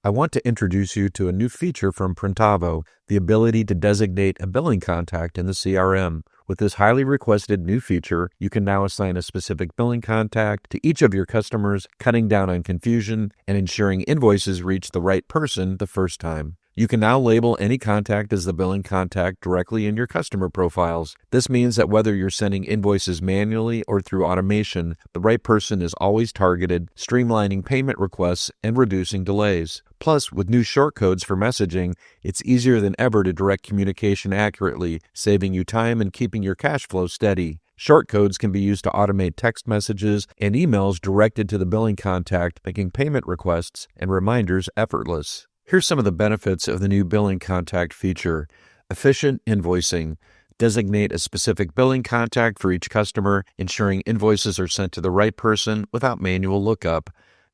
I want to introduce you to a new feature from Printavo, the ability to designate a billing contact in the CRM. With this highly requested new feature, you can now assign a specific billing contact to each of your customers, cutting down on confusion and ensuring invoices reach the right person the first time. You can now label any contact as the billing contact directly in your customer profiles. This means that whether you're sending invoices manually or through automation, the right person is always targeted, streamlining payment requests and reducing delays. Plus, with new shortcodes for messaging, it's easier than ever to direct communication accurately, saving you time and keeping your cash flow steady. Shortcodes can be used to automate text messages and emails directed to the billing contact, making payment requests and reminders effortless. Here's some of the benefits of the new billing contact feature. Efficient invoicing. Designate a specific billing contact for each customer, ensuring invoices are sent to the right person without manual lookup.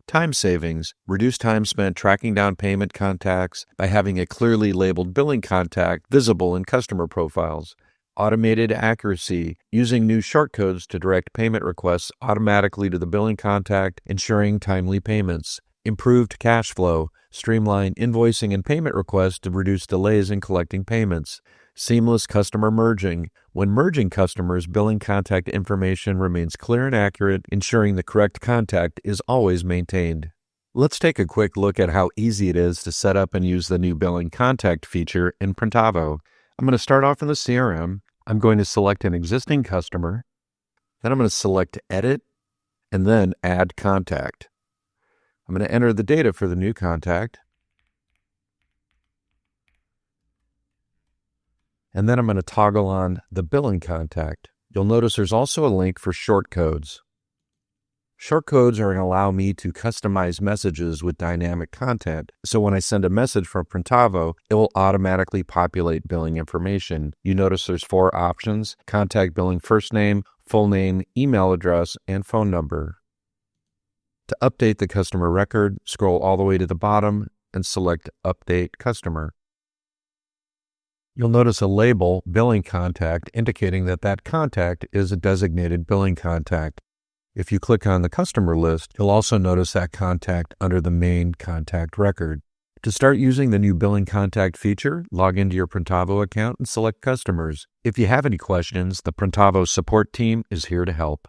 Time savings. Reduce time spent tracking down payment contacts by having a clearly labeled billing contact visible in customer profiles. Automated accuracy. Using new shortcodes to direct payment requests automatically to the billing contact, ensuring timely payments. Improved cash flow. Streamline invoicing and payment requests to reduce delays in collecting payments. Seamless customer merging. When merging customers, billing contact information remains clear and accurate, ensuring the correct contact is always maintained. Let's take a quick look at how easy it is to set up and use the new billing contact feature in Printavo. I'm going to start off in the CRM. I'm going to select an existing customer. Then I'm going to select Edit and then Add Contact. I'm going to enter the data for the new contact. And then I'm going to toggle on the billing contact. You'll notice there's also a link for shortcodes. Shortcodes are going to allow me to customize messages with dynamic content. So when I send a message from Printavo, it will automatically populate billing information. You notice there's 4 options: contact billing first name, full name, email address, and phone number. To update the customer record, scroll all the way to the bottom and select Update Customer. You'll notice a label, Billing Contact, indicating that that contact is a designated billing contact. If you click on the customer list, you'll also notice that contact under the main contact record. To start using the new billing contact feature, log into your Printavo account and select Customers. If you have any questions, the Printavo support team is here to help.